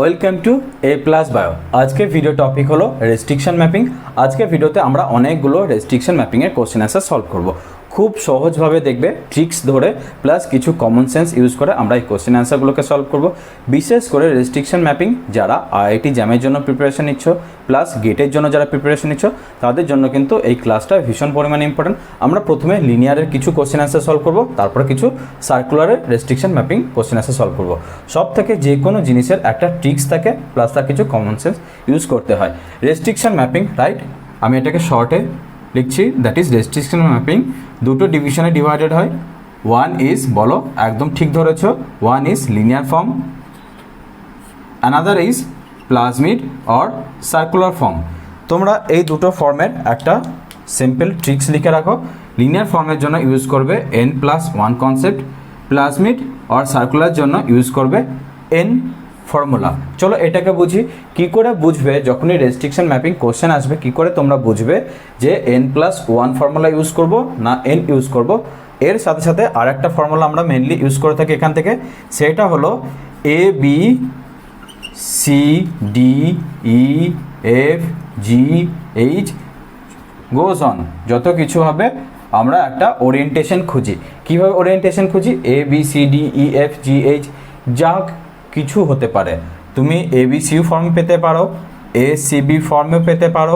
Welcome to A plus bio. আজকে video topic হলো restriction mapping. আজকে ভিডিওতে আমরা অনেকগুলো রেস্ট্রিকশন ম্যাপিংয়ের কোশ্চেন অ্যান্সার সলভ করব। খুব সহজভাবে দেখবে, ট্রিক্স ধরে প্লাস কিছু কমন সেন্স ইউজ করে আমরা এই কোশ্চেন অ্যান্সারগুলোকে সলভ করব। বিশেষ করে রেস্ট্রিকশন ম্যাপিং যারা আইআইটি জ্যামের জন্য প্রিপারেশন নিচ্ছ প্লাস গেটের জন্য যারা প্রিপারেশন নিচ্ছ তাদের জন্য কিন্তু এই ক্লাসটা ভীষণ পরিমাণে ইম্পর্টেন্ট। আমরা প্রথমে লিনিয়ারের কিছু কোশ্চেন অ্যান্সার সলভ করব, তারপরে কিছু সার্কুলারের restriction mapping question answer solve করব। সব থেকে যে কোনো জিনিসের একটা ট্রিক্স থাকে প্লাস তার কিছু কমন সেন্স ইউজ করতে হয়। রেস্ট্রিকশন ম্যাপিং, রাইট, আমি এটাকে শর্টে লিখছি, দ্যাট ইজ রেস্ট্রিকশন ম্যাপিং দুটো ডিভিশনে ডিভাইডেড হয়। ওয়ান ইজ, বলো, একদম ঠিক ধরেছ, one is linear form, another is plasmid or circular form. তোমরা এই দুটো ফর্মের একটা সিম্পল ট্রিক্স লিখে রাখো। লিনিয়ার ফর্মের জন্য ইউজ করবে n+1 concept, plasmid or circular জন্য ইউজ করবে n ফর্মুলা। চলো এটাকে বুঝি। কি করে বুঝবে যখনই রেস্ট্রিকশন ম্যাপিং কোশ্চেন আসবে, কি করে তোমরা বুঝবে যে n+1 ফর্মুলা ইউজ করব না n ইউজ করব? এর সাথে সাথে আর একটা ফর্মুলা আমরা মেনলি ইউজ করে থাকি এখান থেকে, সেটা হলো A B C D E F G H goes on, যত কিছু হবে আমরা একটা ওরিয়েন্টেশন খুঁজি। কীভাবে ওরিয়েন্টেশন খুঁজি? A B C D E F G H যা কিছু হতে পারে। তুমি ABC ফর্ম পেতে পারো, ACB ফর্মেও পেতে পারো,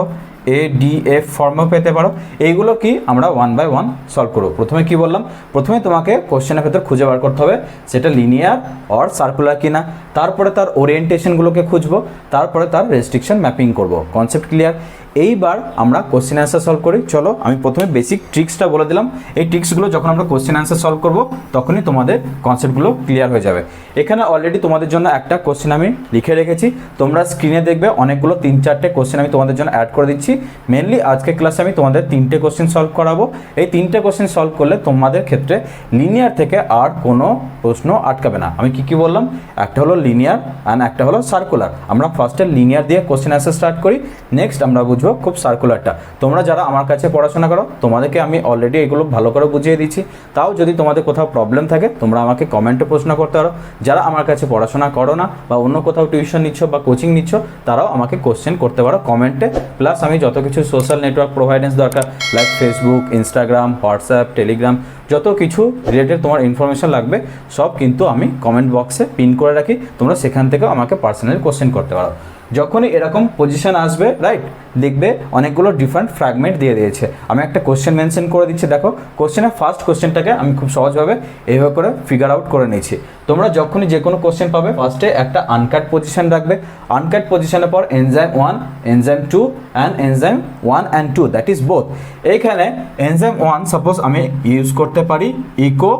ADF ফর্মেও পেতে পারো। এইগুলো কি আমরা 1 বাই 1 সলভ করবো। প্রথমে কি বললাম? প্রথমে তোমাকে কোশ্চেনের ভেতর খুঁজে বার করতে হবে সেটা লিনিয়ার অর সার্কুলার কিনা, তারপরে তার ওরিয়েন্টেশনগুলোকে খুঁজবো, তারপরে তার রেস্ট্রিকশন ম্যাপিং করব। Concept clear? এইবার আমরা কোশ্চেন অ্যান্সার সলভ করি। চলো আমি প্রথমে বেসিক ট্রিক্সটা বলে দিলাম। এই ট্রিক্সগুলো যখন আমরা কোশ্চেন অ্যান্সার সলভ করব তখনই তোমাদের কনসেপ্টগুলো ক্লিয়ার হয়ে যাবে। এখানে অলরেডি তোমাদের জন্য একটা কোশ্চেন আমি লিখে রেখেছি, তোমরা স্ক্রিনে দেখবে অনেকগুলো 3-4টে কোশ্চেন আমি তোমাদের জন্য অ্যাড করে দিচ্ছি। মেনলি আজকে ক্লাসে আমি তোমাদের 3টে কোশ্চেন সলভ করাবো। এই 3টে কোশ্চেন সলভ করলে তোমাদের ক্ষেত্রে লিনিয়ার থেকে আর কোনো প্রশ্ন আটকাবে না। আমি কি বললাম? একটা হলো লিনিয়ার অ্যান্ড একটা হলো সার্কুলার। আমরা ফার্স্টে লিনিয়ার দিয়ে কোশ্চেন অ্যান্সার স্টার্ট করি, নেক্সট আমরা বুঝবো খুব সার্কুলারটা। তোমরা যারা আমার কাছে পড়াশোনা করো তোমাদেরকে আমি অলরেডি এগুলো ভালো করে বুঝিয়ে দিচ্ছি। তাও যদি তোমাদের কোথাও প্রবলেম থাকে তোমরা আমাকে কমেন্টে প্রশ্ন করতে পারো। যারা আমার কাছে পড়াশোনা করো না বা অন্য কোথাও টিউশন নিচ্ছ বা কোচিং নিচ্ছ তারাও আমাকে কোশ্চেন করতে পারো কমেন্টে। প্লাস আমি যত কিছু সোশ্যাল নেটওয়ার্ক প্রোভাইডেন্স দরকার like Facebook, Instagram, WhatsApp, Telegram, যত কিছু রিলেটেড তোমার ইনফরমেশন লাগবে সব কিন্তু আমি কমেন্ট বক্সে পিন করে রাখি। তোমরা সেখান থেকেও আমাকে পার্সোনালি কোশ্চেন করতে পারো। যখনই এরকম পজিশন আসবে, রাইট, দেখবে অনেকগুলো ডিফারেন্ট ফ্র্যাগমেন্ট দিয়ে দিয়েছে। আমি একটা কোশ্চেন মেনশন করে দিচ্ছি, দেখো কোশ্চেনের ফার্স্ট কোশ্চেনটাকে আমি খুব সহজভাবে এইভাবে করে ফিগার আউট করে নিয়েছি। তোমরা যখনই যে কোনো কোশ্চেন পাবে ফার্স্টে একটা আনকাট পজিশন রাখবে। আনকাট পজিশনের পর enzyme 1, enzyme 2 and enzyme 1 and 2, that is both. এইখানে এনজাইম 1 সাপোজ আমি ইউজ করতে পারি ইকো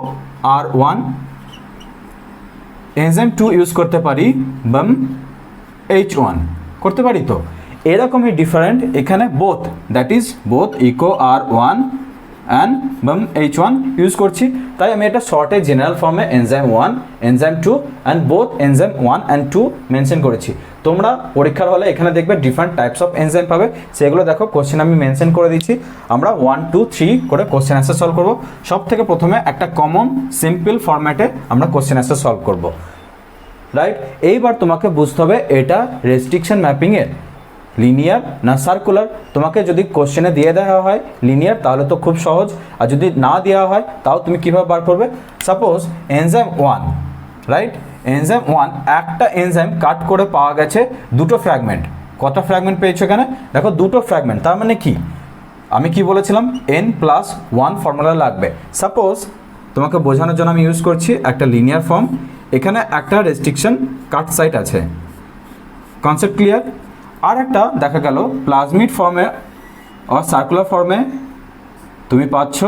R1, এনজাইম 2 ইউজ করতে পারি বাম H1 করতে পারি। তো এরকমই ডিফারেন্ট এখানে both, that is both Eco R1 and Bam H1 use করছি। তাই আমি এটা শর্টে জেনারেল ফর্মে enzyme 1, enzyme 2 and both enzyme 1 and 2 mention করেছি। তোমরা পরীক্ষার হলে এখানে দেখবে ডিফারেন্ট টাইপস অফ এনজাইম পাবে, সেগুলো দেখো কোশ্চেন আমি মেনশন করে দিচ্ছি। আমরা 1, 2, 3 করে কোশ্চেন অ্যান্সার সলভ করবো। সব থেকে প্রথমে একটা কমন সিম্পল ফরম্যাটে আমরা কোশ্চেন অ্যান্সার সলভ করবো, রাইট। এইবার তোমাকে বুঝতে হবে এটা রেস্ট্রিকশন ম্যাপিংয়ের লিনিয়ার না সার্কুলার। তোমাকে যদি কোশ্চেনে দিয়ে দেওয়া হয় লিনিয়ার তাহলে তো খুব সহজ, আর যদি না দেওয়া হয় তাও তুমি কীভাবে বার করবে? সাপোজ এনজাইম 1, রাইট, এনজাইম 1 একটা এনজাইম কাট করে পাওয়া গেছে দুটো ফ্র্যাগমেন্ট। কটা ফ্র্যাগমেন্ট পেয়েছো এখানে? দেখো দুটো ফ্র্যাগমেন্ট। তার মানে কি? আমি কি বলেছিলাম? n+1 ফর্মুলা লাগবে। সাপোজ তোমাকে বোঝানোর জন্য আমি ইউজ করছি একটা লিনিয়ার ফর্ম। এখানে একটা রেস্ট্রিকশন কাট সাইট আছে, কনসেপ্ট ক্লিয়ার? আর একটা দেখা গেল প্লাজমিড ফর্মে আর সার্কুলার ফর্মে তুমি পাচ্ছ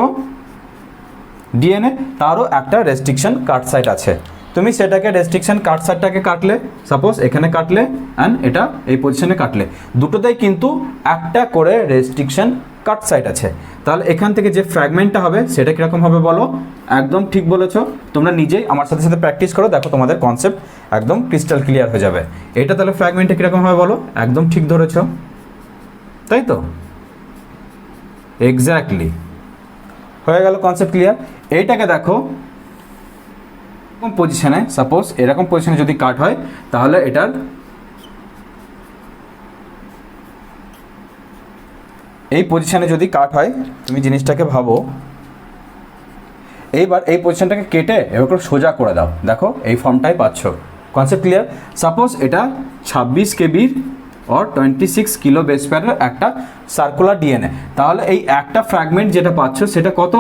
ডিএনএ, তারও একটা রেস্ট্রিকশন কাট সাইট আছে। তুমি সেটাকে রেস্ট্রিকশন কাট সাইটটাকে কাটলে, সাপোজ এখানে কাটলে অ্যান্ড এটা এই পজিশনে কাটলে, দুটোতেই কিন্তু একটা করে রেস্ট্রিকশন কাট সাইট আছে। তাহলে এখান থেকে যে ফ্র্যাগমেন্টটা হবে সেটা কীরকম হবে বলো? একদম ঠিক বলেছো। তোমরা নিজেই আমার সাথে সাথে প্র্যাকটিস করো, দেখো তোমাদের কনসেপ্ট একদম ক্রিস্টাল ক্লিয়ার হয়ে যাবে। এটা তাহলে ফ্র্যাগমেন্টটা কীরকম হবে বলো? একদম ঠিক ধরেছো, তাই তো? এক্স্যাক্টলি হয়ে গেল, কনসেপ্ট ক্লিয়ার। এইটাকে দেখো এরকম পজিশনে, সাপোজ এরকম পজিশনে যদি কাট হয় তাহলে এটার এই পজিশানে যদি কাট হয়, তুমি জিনিসটাকে ভাবো, এইবার এই পজিশনটাকে কেটে এবার করে সোজা করে দাও, দেখো এই ফর্মটাই পাচ্ছ। Concept clear? সাপোজ এটা 26 কেবির और 26 কিলো বেস পেয়ারের একটা সার্কুলার ডিএনএ, তাহলে এই একটা ফ্র্যাগমেন্ট যেটা পাচ্ছ সেটা কত?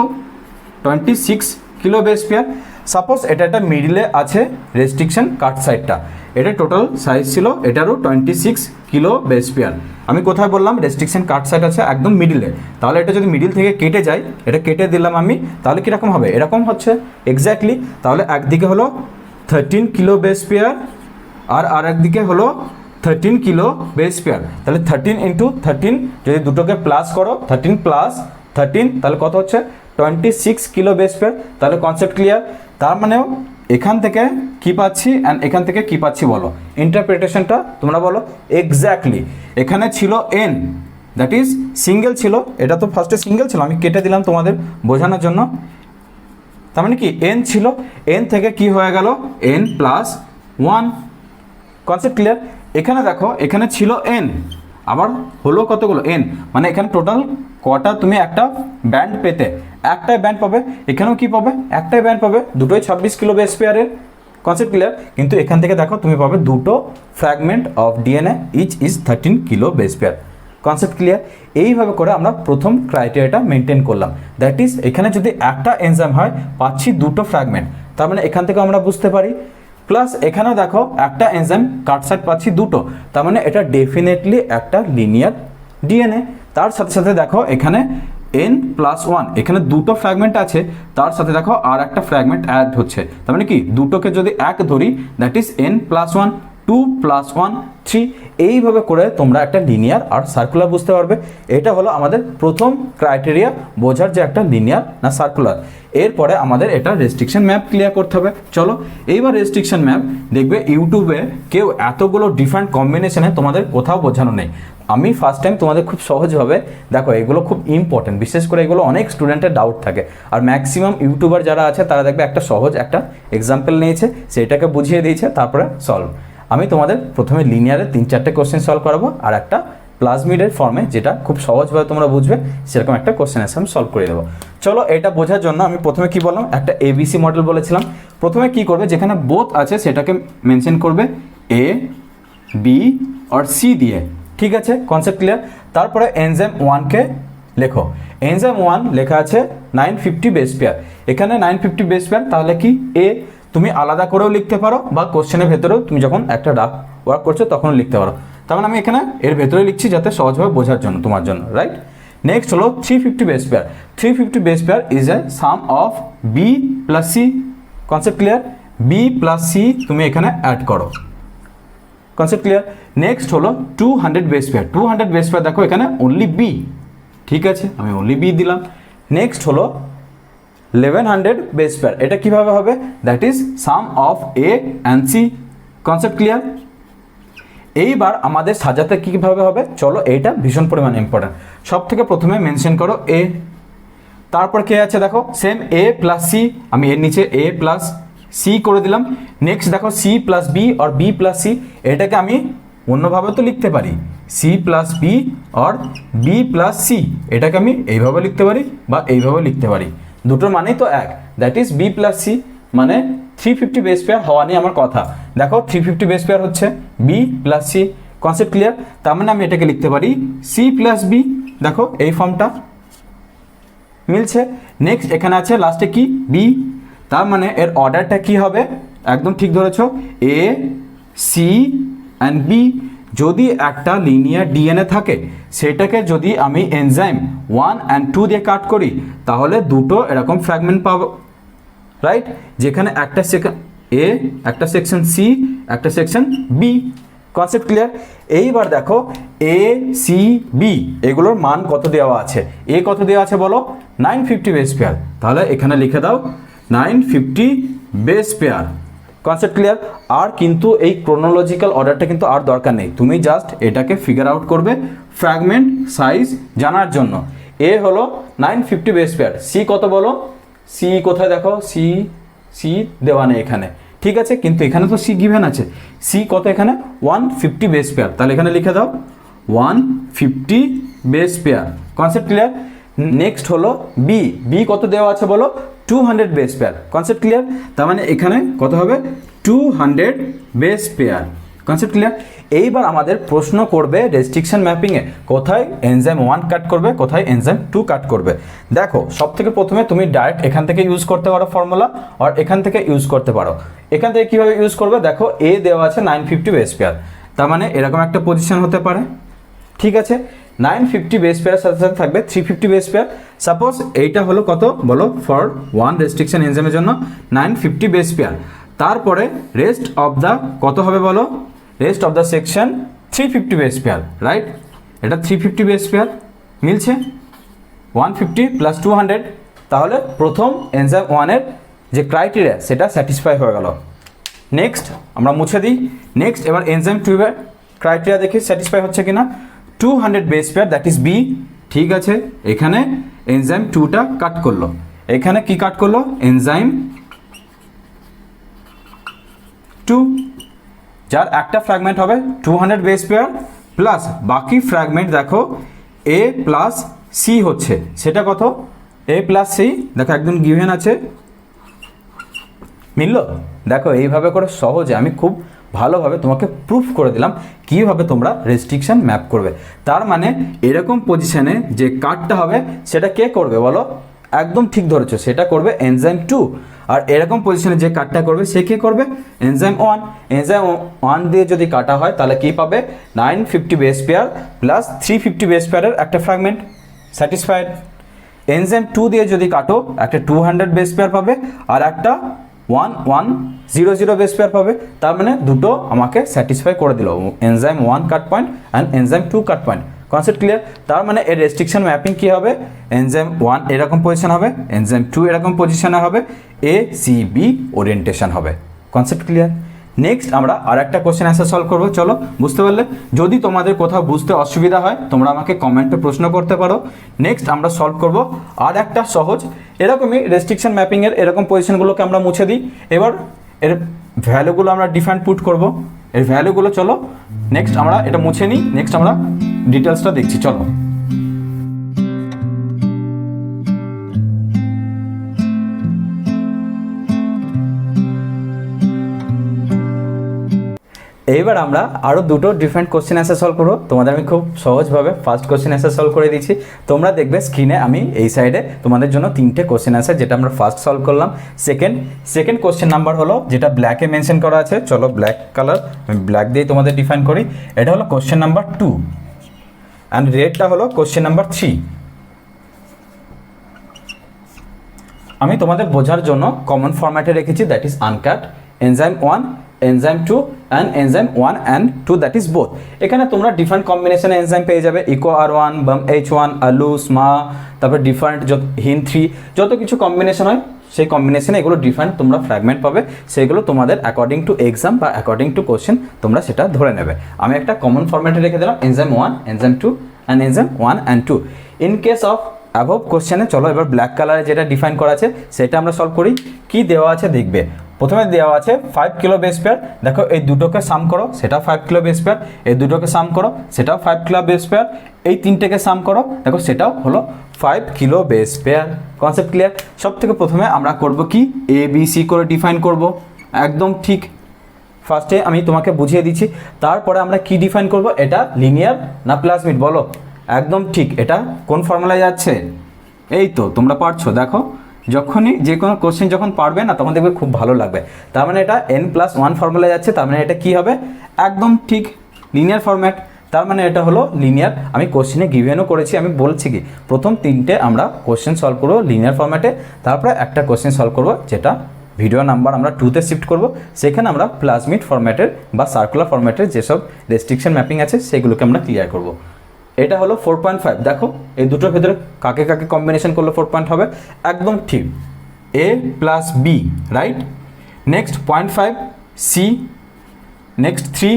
26 কিলো বেস পেয়ার। সাপোজ এটা একটা মিডিলে আছে রেস্ট্রিকশন কাট সাইডটা, এটা টোটাল সাইজ ছিল এটারও 26 কিলো বেস পেয়ার। আমি কোথায় বললাম রেস্ট্রিকশন কাট সাইড আছে? একদম মিডিলে। তাহলে এটা যদি মিডিল থেকে কেটে যায়, এটা কেটে দিলাম আমি, তাহলে কীরকম হবে? এরকম হচ্ছে এক্স্যাক্টলি। তাহলে একদিকে হলো 13 কিলো বেস পেয়ার আর একদিকে হলো 13 কিলো বেস পেয়ার। তাহলে 13 ইন্টু 13 যদি দুটোকে প্লাস করো, 13 প্লাস 13 তাহলে কত হচ্ছে? 26 কিলো বেস পেয়ার। তাহলে কনসেপ্ট ক্লিয়ার? তার মানেও এখান থেকে কি পাচ্ছি অ্যান্ড এখান থেকে কি পাচ্ছি বলো, ইন্টারপ্রিটেশনটা তোমরা বলো। এক্স্যাক্টলি এখানে ছিল এন, দ্যাট ইজ সিঙ্গেল ছিল, এটা তো ফার্স্টে সিঙ্গেল ছিল, আমি কেটে দিলাম তোমাদের বোঝানোর জন্য। তার মানে কি এন ছিল, এন থেকে কি হয়ে গেল? N plus 1। Concept clear? এখানে দেখো এখানে ছিল এন, আবার হলো কতগুলো? এন। মানে এখানে টোটাল কটা তুমি একটা ব্যান্ড পেতে? একটাই ব্যান্ড পাবে। এখানেও কি পাবে? একটাই ব্যান্ড পাবে, দুটোই 26 কিলো বেস পেয়ারের। Concept clear? কিন্তু এখান থেকে দেখো তুমি পাবে দুটো fragment of DNA, each is 13 kilo base pair. Concept clear? এইভাবে করে আমরা প্রথম ক্রাইটেরিয়াটা মেনটেন করলাম। দ্যাট ইজ এখানে যদি একটা এনজাইম হয় পাচ্ছি দুটো ফ্র্যাগমেন্ট, তার মানে এখান থেকে আমরা বুঝতে পারি। প্লাস এখানেও দেখো একটা এনজাইম কাট সাইড পাচ্ছি দুটো, তার মানে এটা ডেফিনেটলি একটা লিনিয়ার ডিএনএ। তার সাথে সাথে দেখো এখানে n প্লাস 1, এখানে দুটো ফ্র্যাগমেন্ট আছে, তার সাথে দেখো আর একটা ফ্র্যাগমেন্ট অ্যাড হচ্ছে, তার মানে কি দুটোকে যদি এক ধরি that is n plus 1, 2 plus 1, 3। এইভাবে করে তোমরা একটা লিনিয়ার আর সার্কুলার বুঝতে পারবে। এটা হলো আমাদের প্রথম ক্রাইটেরিয়া বোঝার যে একটা লিনিয়ার না সার্কুলার। এরপরে আমাদের এটা রেস্ট্রিকশন ম্যাপ ক্লিয়ার করতে হবে। চলো এইবার রেস্ট্রিকশন ম্যাপ দেখবে ইউটিউবে কেউ এতগুলো ডিফারেন্ট কম্বিনেশনে তোমাদের কোথাও বোঝানো নেই। আমি ফার্স্ট টাইম তোমাদের খুব সহজভাবে দেখো, এগুলো খুব ইম্পর্টেন্ট, বিশেষ করে এগুলো অনেক স্টুডেন্টের ডাউট থাকে। আর ম্যাক্সিমাম ইউটিউবার যারা আছে তারা দেখবে একটা সহজ একটা এক্সাম্পল নিয়েছে, সেটাকে বুঝিয়ে দিয়েছে, তারপরে সলভ। আমি তোমাদের প্রথমে লিনিয়ারে 3-4টে কোশ্চেন সলভ করাবো, আর একটা প্লাজমিডের ফর্মে যেটা খুব সহজভাবে তোমরা বুঝবে সেরকম একটা কোশ্চেন এসে আমি সলভ করে দেবো। চলো এটা বোঝার জন্য আমি প্রথমে কি বললাম, একটা এবিসি মডেল বলেছিলাম। প্রথমে কি করবে, যেখানে বোথ আছে সেটাকে মেনশন করবে এ, বি আর সি দিয়ে, ঠিক আছে? Concept clear? তারপরে এনজাইম 1কে লেখো। এনজাইম 1 লেখা আছে 950 বেস পেয়ার, এখানে 950 বেস পেয়ার, তাহলে কি এ তুমি আলাদা করেও লিখতে পারো বা কোশ্চেনের ভেতরেও তুমি যখন একটা রাফ ওয়ার্ক করছো তখন লিখতে পারো। তার মানে আমি এখানে এর ভেতরে লিখছি যাতে সহজভাবে বোঝার জন্য তোমার জন্য, রাইট? নেক্সট হলো 350 base pair. 350 base pair is A sum of B plus C. Concept clear? B plus C তুমি এখানে অ্যাড করো। Concept clear? নেক্সট হলো 200 বেস পেয়ার। 200 বেস পেয়ার দেখো এখানে অনলি বি, ঠিক আছে, আমি অনলি বি দিলাম। নেক্সট হলো 1100 বেস পেয়ার, এটা কিভাবে হবে? That is sum of A and C. Concept clear? এইবার আমাদের সাজাতে কীভাবে হবে, চলো এইটা ভীষণ পরিমাণ ইম্পর্টেন্ট। সব থেকে প্রথমে মেনশন করো এ, তারপর কে আছে দেখো সেম এ প্লাস সি, আমি এর নিচে এ প্লাস সি করে দিলাম। নেক্সট দেখো সি প্লাস বি আর বি প্লাস সি, এটাকে আমি অন্যভাবে তো লিখতে পারি, সি প্লাস বি আর বি প্লাস সি, এটাকে আমি এইভাবে লিখতে পারি বা এইভাবে লিখতে পারি, দুটোর মানেই তো এক, that is B plus C. মানে 350 বেস পেয়ার হওয়া নিয়ে আমার কথা। দেখো 350 বেস পেয়ার হচ্ছে B plus C. Concept clear? তার মানে আমি এটাকে লিখতে পারি সি প্লাস বি, দেখো এই ফর্মটা মিলছে। নেক্সট এখানে আছে লাস্টে কি বি, তার মানে এর অর্ডারটা কি হবে, একদম ঠিক ধরেছো, এ, সি অ্যান্ড বি। যদি একটা লিনিয়ার ডিএনএ থাকে সেটাকে যদি আমি এনজাইম 1 অ্যান্ড 2 দিয়ে কাট করি তাহলে দুটো এরকম ফ্র্যাগমেন্ট পাবো, রাইট? যেখানে একটা সেকশন এ, একটা সেকশন সি, একটা সেকশন বি। Concept clear? এইবার দেখো এ, সি, বি এগুলোর মান কত দেওয়া আছে, এ কত দেওয়া আছে বলো, 950 বেস পেয়ার, তাহলে এখানে লিখে দাও 950 বেস পেয়ার। Concept clear? আর কিন্তু এই ক্রোনোলজিক্যাল অর্ডারটা কিন্তু আর দরকার নেই, তুমি জাস্ট এটাকে ফিগার আউট করবে ফ্র্যাগমেন্ট সাইজ জানার জন্য। এ হলো 950 বেস পেয়ার, সি কত বলো, সি কোথায় দেখো, সি সি দেওয়া নেই এখানে, ঠিক আছে, কিন্তু এখানে তো সি গিভেন আছে, সি কত এখানে 150 বেস পেয়ার, তাহলে এখানে লিখে দাও 150 base pair. Concept clear? Next হলো বি, বি কত দেওয়া আছে বলো? 200 বেস পেয়ার। Concept clear? তার মানে এখানে কত হবে? 200 বেস পেয়ার। Concept clear? এইবার আমাদের প্রশ্ন করবে রেস্ট্রিকশন ম্যাপিংয়ে কোথায় এনজাইম 1 কাট করবে, কোথায় এনজাইম 2 কাট করবে। দেখো সব থেকে প্রথমে তুমি ডাইরেক্ট এখান থেকে ইউজ করতে পারো ফর্মুলা, আর এখান থেকে ইউজ করতে পারো। এখান থেকে কীভাবে ইউজ করবে? দেখো এ দেওয়া আছে 950 বেস পেয়ার, তার মানে এরকম একটা পজিশন হতে পারে। ঠিক আছে, 950 বেস পেয়ার সাথে সাথে থাকবে 350 বেস পেয়ার। সাপোজ এইটা হলো কত বলো? ফর 1 রেস্ট্রিকশন এনজাইমের জন্য 950 বেস পেয়ার। তারপরে রেস্ট অফ দ্য কত হবে বলো? Rest of the section 350 base pair, right? এটা 350 বেস পেয়ার মিলছে 150 প্লাস 200, তাহলে প্রথম এনজাইম 1-এর যে ক্রাইটেরিয়া সেটা স্যাটিসফাই হয়ে গেল। নেক্সট আমরা মুছে দিই। নেক্সট এবার এনজাইম 2-এর ক্রাইটেরিয়া দেখি স্যাটিসফাই হচ্ছে কিনা। 200 base pair, that is B. ঠিক আছে, এখানে এনজাইম 2টা কাট করলো। এখানে কি কাট করলো? এনজাইম 2, যার একটা ফ্র্যাগমেন্ট হবে 200 বেস পেয়ার প্লাস বাকি ফ্র্যাগমেন্ট দেখো এ প্লাস সি হচ্ছে, সেটা কত? এ প্লাস সি, দেখো একদম গিভেন আছে। মিলল? দেখো এইভাবে করে সহজে আমি খুব ভালোভাবে তোমাকে প্রুফ করে দিলাম কীভাবে তোমরা রেস্ট্রিকশন ম্যাপ করবে। তার মানে এরকম পজিশনে যে কাটটা হবে সেটা কে করবে বলো? একদম ঠিক ধরেছো, সেটা করবে এনজাইম 2। আর এরকম পজিশনে যে কাটটা করবে সে কে করবে? এনজাইম 1। এনজাইম 1 দিয়ে যদি কাটা হয় তাহলে কি পাবে? 950 বেস পেয়ার প্লাস 350 বেস পেয়ারের একটা ফ্র্যাগমেন্ট, স্যাটিসফাইড। এনজাইম 2 দিয়ে যদি কাটো একটা 200 বেস পেয়ার পাবে আর একটা 1100 বেস পেয়ার পাবে। তার মানে দুটো আমাকে স্যাটিসফাই করে দিল, enzyme 1 cut point and enzyme 2 cut point. Concept clear? তার মানে এর রেস্ট্রিকশন ম্যাপিং কী হবে? এনজাইম 1 এরকম পজিশন হবে, এনজাইম 2 এরকম পজিশনে হবে, এ সি বি ওরিয়েন্টেশন হবে। Concept clear? নেক্সট আমরা আর একটা কোশ্চেন অ্যান্সার সলভ করবো। চলো, বুঝতে পারলে? যদি তোমাদের কোথাও বুঝতে অসুবিধা হয় তোমরা আমাকে কমেন্টে প্রশ্ন করতে পারো। নেক্সট আমরা সলভ করব আর একটা সহজ এরকমই রেস্ট্রিকশন ম্যাপিংয়ের এরকম পজিশনগুলোকে আমরা মুছে দিই। এবার এর ভ্যালুগুলো আমরা ডিফারেন্ট পুট করব। এর ভ্যালুগুলো চলো নেক্সট আমরা এটা মুছে নিই, নেক্সট আমরা ডিটেলসটা দেখছি। চলো, এইবার আমরা আরও দুটো ডিফারেন্ট কোশ্চেন অ্যান্সার সলভ করবো। তোমাদের আমি খুব সহজভাবে ফার্স্ট কোশ্চেন অ্যান্সার সলভ করে দিচ্ছি। তোমরা দেখবে স্ক্রিনে আমি এই সাইডে তোমাদের জন্য 3টে কোশ্চেন অ্যান্সার, যেটা আমরা ফার্স্ট সলভ করলাম। সেকেন্ড কোশ্চেন নাম্বার হলো যেটা ব্ল্যাকে মেনশন করা আছে। চলো ব্ল্যাক কালার, আমি ব্ল্যাক দিয়ে তোমাদের ডিফাইন করি। এটা হলো কোশ্চেন নাম্বার 2 অ্যান্ড রেডটা হলো কোশ্চেন নাম্বার 3। আমি তোমাদের বোঝার জন্য কমন ফরম্যাটে রেখেছি, that is uncut, enzyme 1, enzyme 2 and enzyme 1 and 2, that is both. এখানে তোমরা ডিফারেন্ট কম্বিনেশনে এনজাইম পেয়ে যাবে, ইকো R1, বাম H1, আলু, স্মা, তারপর ডিফারেন্ট হিন 3, যত কিছু কম্বিনেশন হয় সেই কম্বিনেশনে এগুলো ডিফারেন্ট তোমরা ফ্র্যাগমেন্ট পাবে। সেগুলো তোমাদের অ্যাকর্ডিং টু এক্সাম বা অ্যাকর্ডিং টু কোশ্চেন তোমরা সেটা ধরে নেবে। আমি একটা কমন ফরম্যাটে রেখে দিলাম, enzyme 1, enzyme 2 and enzyme 1 and 2। In case of above কোশ্চেনে চলো এবার ব্ল্যাক কালারে যেটা ডিফাইন করা আছে সেটা আমরা সলভ করি। কি দেওয়া আছে দেখবে। প্রথমে দেওয়া আছে 5 কিলো বেস পেয়ার। দেখো এই দুটোকে সাম করো, সেটাও 5 কিলো বেস পেয়ার। এই দুটোকে সাম করো, সেটাও 5 কিলো বেস পেয়ার। এই তিনটেকে সাম করো, দেখো সেটাও হলো 5 kilo base pair. Concept clear? সব থেকে প্রথমে আমরা করব কি, এ বি সি করে ডিফাইন করব। একদম ঠিক, ফার্স্টে আমি তোমাকে বুঝিয়ে দিচ্ছি। তারপরে আমরা কি ডিফাইন করব, এটা লিনিয়ার না প্লাজমিড বলো। একদম ঠিক, এটা কোন ফর্মুলায় যাচ্ছে? এই তো তোমরা পারছো। দেখো যখনই যে কোনো কোশ্চেন যখন পারবে না তখন দেখবে খুব ভালো লাগবে। তার মানে এটা n+1 ফর্মুলায় যাচ্ছে, তার মানে এটা কি হবে? একদম ঠিক লিনিয়ার ফরম্যাট। তার মানে এটা হলো লিনিয়ার। আমি কোশ্চেনে গিভেনও করেছি, আমি বলছি কি প্রথম 3টে আমরা কোশ্চেন সলভ করবো লিনিয়ার ফরম্যাটে, তারপরে একটা কোশ্চেন সলভ করবো যেটা ভিডিও নাম্বার আমরা 2তে শিফট করব। সেখানে আমরা প্লাজমিড ফরম্যাটের বা সার্কুলার ফরম্যাটের যেসব রেস্ট্রিকশন ম্যাপিং আছে সেগুলোকে আমরা ক্লিয়ার করব। এটা হলো 4.5। দেখো এই দুটোর ভেতরে কাকে কাকে কম্বিনেশন করলে 4 হবে? একদম ঠিক, A plus B, right. Next 0.5 C, next 3,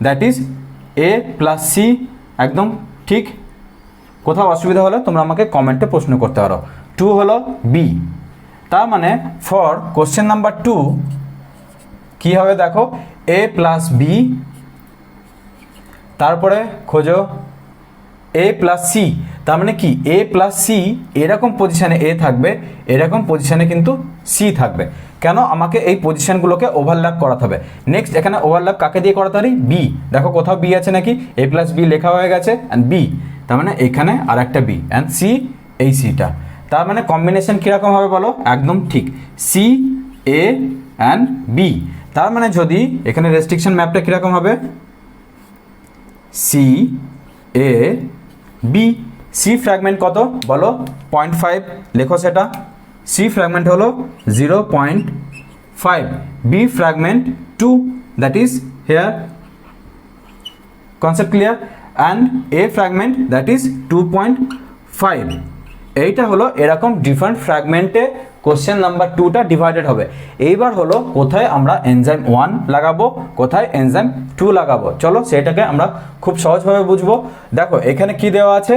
that is A plus C. একদম ঠিক। কোথাও অসুবিধা হলে তোমরা আমাকে কমেন্টে প্রশ্ন করতে পারো। 2 হলো বি। তার মানে ফর কোশ্চেন নাম্বার 2 কী হবে দেখো, এ প্লাস বি, তারপরে খোঁজো এ প্লাস সি। তার মানে কি এ প্লাস সি এরকম পজিশানে এ থাকবে, এরকম পজিশানে কিন্তু সি থাকবে। কেন? আমাকে এই পজিশানগুলোকে ওভারল্যাপ করাতে হবে। নেক্সট এখানে ওভারল্যাপ কাকে দিয়ে করাতে পারি? বি। দেখো কোথাও বি আছে নাকি? এ প্লাস বি লেখা হয়ে গেছে অ্যান্ড বি, তার মানে এখানে আর একটা বি অ্যান্ড সি, এই সিটা। তার মানে কম্বিনেশন কীরকম হবে বলো? একদম ঠিক, সি এ অ্যান্ড বি। তার মানে যদি এখানে রেস্ট্রিকশন ম্যাপটা কীরকম হবে? C A B. C fragment কত বলো? 0.5 লেখো সেটা। সি ফ্র্যাগমেন্ট হলো 0.5, B fragment 2, that is here. Concept clear? And A fragment that is 2.5। এইটা হলো এরকম ডিফারেন্ট ফ্র্যাগমেন্টে কোশ্চেন নাম্বার 2টা ডিভাইডেড হবে। এইবার হলো কোথায় আমরা এনজাইম 1 লাগাবো, কোথায় এনজাইম 2 লাগাবো। চলো সেটাকে আমরা খুব সহজভাবে বুঝবো। দেখো এখানে কি দেওয়া আছে?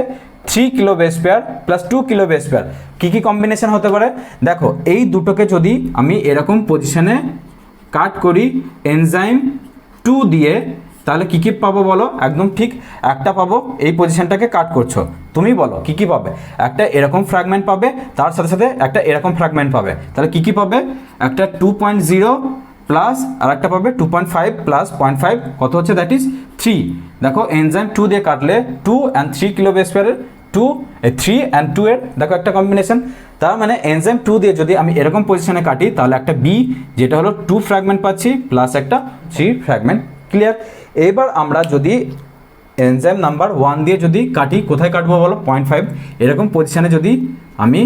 3 kilo base pair plus 2 kilo base pair. কী কী কম্বিনেশন হতে পারে? দেখো এই দুটোকে যদি আমি এরকম পজিশনে কাট করি এনজাইম 2 দিয়ে, তাহলে কী কী পাবো বলো? একদম ঠিক একটা পাবো, এই পজিশনটাকে কাট করছো, তুমি বলো কী কী পাবে? একটা এরকম ফ্র্যাগমেন্ট পাবে, তার সাথে সাথে একটা এরকম ফ্র্যাগমেন্ট পাবে। তাহলে কী কী পাবে? একটা 2.0 প্লাস আর একটা পাবে 2.5 প্লাস 0.5, কত হচ্ছে? That is 3। দেখো এনজাইম 2 দিয়ে কাটলে 2 অ্যান্ড 3 কিলো বেস পেয়ারের 3 অ্যান্ড 2 এর দেখো একটা কম্বিনেশন। তার মানে এনজাইম 2 দিয়ে যদি আমি এরকম পজিশনে কাটি তাহলে একটা বি, যেটা হলো 2 ফ্র্যাগমেন্ট পাচ্ছি, প্লাস একটা 3 ফ্র্যাগমেন্ট। ক্লিয়ার? এবার আমরা যদি এনজাইম নাম্বার 1 দিয়ে যদি কাটি, কোথায় কাটবো বলো? 0.5 এরকম পজিশনে যদি আমি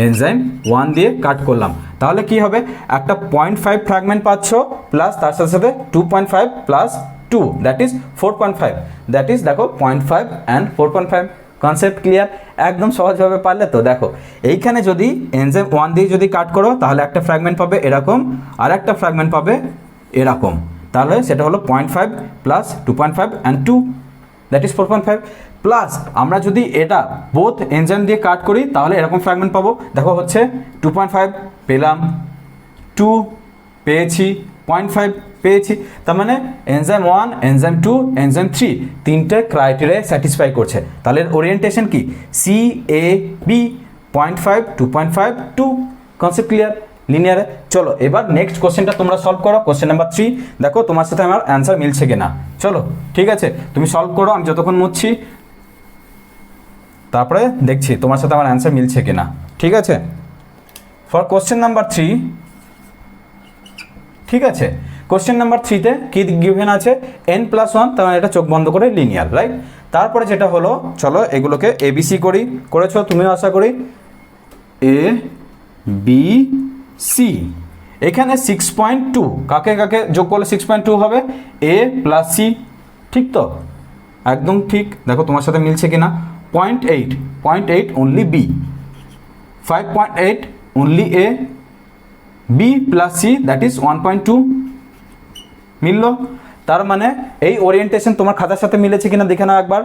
এনজাইম 1 দিয়ে কাট করলাম, তাহলে কি হবে? একটা 0.5 ফ্র্যাগমেন্ট পাচ্ছ, প্লাস তার সাথে সাথে 2.5 plus 2, that is 4.5। That is দেখো 0.5 অ্যান্ড 4.5। Concept clear? একদম সহজভাবে পারলে তো। দেখো এইখানে যদি এনজাইম 1 দিয়ে যদি কাট করো তাহলে একটা ফ্র্যাগমেন্ট পাবে এরকম, আর একটা ফ্র্যাগমেন্ট পাবে এরকম। তাহলে সেটা হলো 0.5 plus 2.5 and 2, that is 4.5। Plus আমরা যদি এটা বোথ এনজাইম দিয়ে কাট করি তাহলে এরকম ফ্র্যাগমেন্ট পাবো। দেখো হচ্ছে 2.5 পেলাম, 2 পেয়েছি, 0.5 পেয়েছি। তার মানে এনজাইম 1, এনজাইম 2, এনজাইম 3 তিনটে ক্রাইটেরিয়া স্যাটিসফাই করছে। তাহলে ওরিয়েন্টেশন কি? C A B, 0.5, 2.5, 2। Concept clear? লিনিয়ারে। চলো এবার নেক্সট কোশ্চেনটা তোমরা সলভ করো, কোশ্চেন নাম্বার 3। দেখো তোমার সাথে আমার অ্যান্সার মিলছে কিনা। চলো ঠিক আছে, তুমি সলভ করো, আমি যতক্ষণ মুছছি তারপরে দেখছি তোমার সাথে আমার অ্যান্সার মিলছে কিনা। ঠিক আছে? ফর কোশ্চেন নাম্বার 3, ঠিক আছে, কোশ্চেন নাম্বার 3তে কি গিভেন আছে? n+1, তার মানে এটা চোখ বন্ধ করে লিনিয়ার, রাইট? তারপরে যেটা হলো, চলো এগুলোকে ABC করি, করেছো তুমিও আশা করি। এ বি সি, এখানে 6.2 কাকে কাকে যোগ করলে 6.2 হবে? এ প্লাস সি, ঠিক তো? একদম ঠিক। দেখো তোমার সাথে মিলছে কিনা। 0.8 only B, 5.8 only A, B plus C that is 1.2। মিলল? তার মানে এই ওরিয়েন্টেশন তোমার খাতার সাথে মিলেছে কিনা দেখে নাও একবার।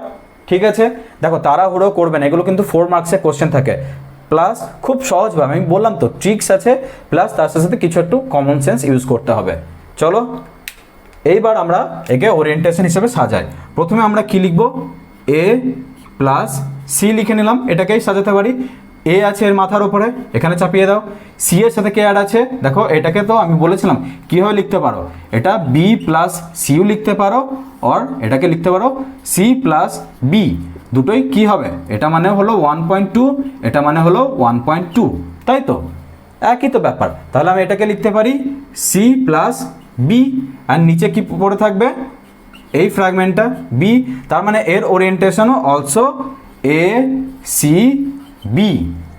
ঠিক আছে? দেখো তাড়াহুড়ো করবেন, এগুলো কিন্তু 4 মার্কসের কোশ্চেন থাকে, প্লাস খুব সহজভাবে আমি বললাম তো ট্রিক্স আছে, প্লাস তার সাথে সাথে কিছু একটু কমন সেন্স ইউজ করতে হবে। চলো এইবার আমরা একে ওরিয়েন্টেশন হিসেবে সাজাই। প্রথমে আমরা কি লিখব? এ প্লাস সি লিখে নিলাম, এটাকেই সাজাতে পারি। এ আছে এর মাথার উপরে, এখানে চাপিয়ে দাও। সি এর সাথে কে অ্যাড আছে? দেখো এটাকে তো আমি বলেছিলাম কীভাবে লিখতে পারো, এটা বি প্লাস সিও লিখতে পারো, আর এটাকে লিখতে পারো সি প্লাস বি। দুটোই কি হবে? এটা মানে হলো 1.2, এটা মানে হলো 1.2, তাই তো? একই তো ব্যাপার। তাহলে আমি এটাকে লিখতে পারি সি প্লাস বি, আর নিচে কি পড়ে থাকবে? এই ফ্র্যাগমেন্টটা বি। তার মানে এর ওরিয়েন্টেশনও অলসো এ সি বি।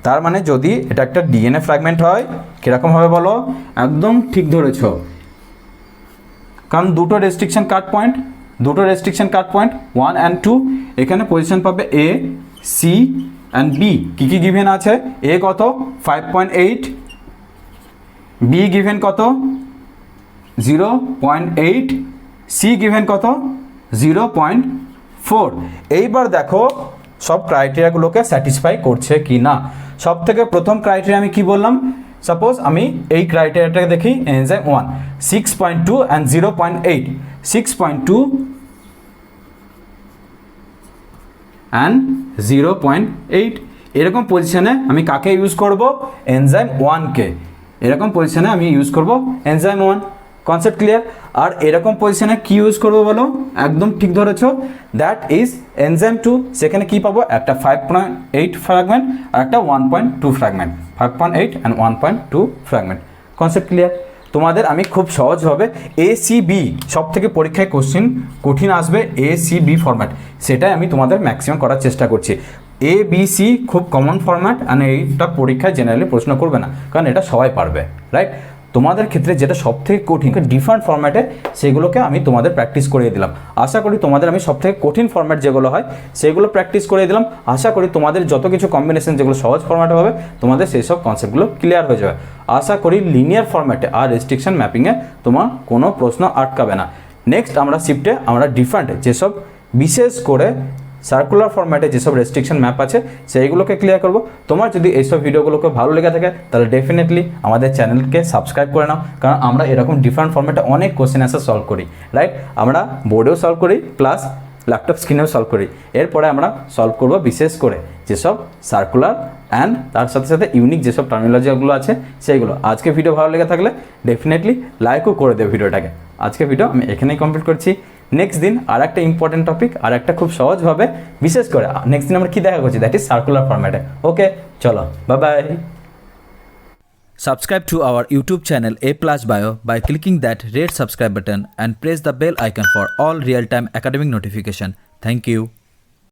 তার মানে যদি এটা একটা ডিএনএ ফ্র্যাগমেন্ট হয় কীরকম হবে বলো? একদম ঠিক ধরেছ, কারণ দুটো রেস্ট্রিকশন কাট পয়েন্ট, 1 and 2, এখানে পজিশন পাবে এ সি অ্যান্ড বি। কী কী গিভেন আছে? এ কত? 5.8, বি গিভেন কত? 0.8, সি গিভেন কত? 0.4। এইবার দেখো সব ক্রাইটেরিয়াগুলোকে স্যাটিসফাই করছে কি না। সব থেকে প্রথম ক্রাইটেরিয়া আমি কি বললাম? সাপোজ আমি এই ক্রাইটেরিয়াটাকে দেখি, এনজাইম 1 6.2 অ্যান্ড 0.8, 6.2 and 0.8। এরকম পজিশনে আমি কাকে ইউজ করব? এনজাইম 1কে। এরকম পজিশনে আমি ইউজ করব এনজাইম 1। Concept clear? আর এরকম পজিশনে কি ইউজ করবো বলো? একদম ঠিক ধরেছো, দ্যাট ইজ এনজাইম 2। সেখানে কি পাবো? একটা 5.8 ফ্র্যাগমেন্ট আর একটা 1.2 fragment. 5.8 and 1.2 fragment. Concept clear? তোমাদের আমি খুব সহজভাবে ACB, সব থেকে পরীক্ষায় কোশ্চিন কঠিন আসবে ACB ফরম্যাট, সেটাই আমি তোমাদের ম্যাক্সিমাম করার চেষ্টা করছি। ABC খুব কমন ফরম্যাট, আর এইটা পরীক্ষায় জেনারেলি প্রশ্ন করবে না, কারণ এটা সবাই পারবে, রাইট? তোমাদের ক্ষেত্রে যেটা সব থেকে কঠিন ডিফারেন্ট ফরম্যাটে, সেগুলোকে আমি তোমাদের প্র্যাকটিস করিয়ে দিলাম। আশা করি তোমাদের আমি সব থেকে কঠিন ফরম্যাট যেগুলো হয় সেগুলো প্র্যাকটিস করিয়ে দিলাম। আশা করি তোমাদের যত কিছু কম্বিনেশন যেগুলো সহজ ফরম্যাটে হবে, তোমাদের সেই সব কনসেপ্টগুলো ক্লিয়ার হয়ে যাবে। আশা করি লিনিয়ার ফরম্যাটে আর রেস্ট্রিকশন ম্যাপিংয়ে তোমার কোনো প্রশ্ন আটকাবে না। নেক্সট আমরা শিফটে আমরা ডিফারেন্ট যেসব বিশেষ করে সার্কুলার ফরম্যাটে যেসব রেস্ট্রিকশন ম্যাপ আছে সেইগুলোকে ক্লিয়ার করব। তোমার যদি এইসব ভিডিওগুলোকে ভালো লেগে থাকে তাহলে ডেফিনেটলি আমাদের চ্যানেলকে সাবস্ক্রাইব করে নাও, কারণ আমরা এরকম ডিফারেন্ট ফরম্যাটে অনেক কোশ্চেন অ্যান্সার সলভ করি, রাইট? আমরা বোর্ডেও সলভ করি প্লাস ল্যাপটপ স্ক্রিনেও সলভ করি। এরপরে আমরা সলভ করব বিশেষ করে যেসব সার্কুলার অ্যান্ড তার সাথে সাথে ইউনিক যেসব টার্মিনোলজিগুলো আছে সেইগুলো। আজকে ভিডিও ভালো লেগে থাকলে ডেফিনেটলি লাইকও করে দেবে ভিডিওটাকে। আজকে ভিডিও আমি এখানেই কমপ্লিট করছি। নেক্সট দিন আর একটা ইম্পর্টেন্ট টপিক, আর একটা খুব সহজভাবে বিশেষ করে নেক্সট দিন আমরা কি দেখা করছি, দ্যাট ইজ সার্কুলার ফরম্যাটে। ওকে, চলো, bye bye. Subscribe to our YouTube channel A Plus Bio by clicking that red subscribe button and press the bell icon for all real-time academic notification. Thank you.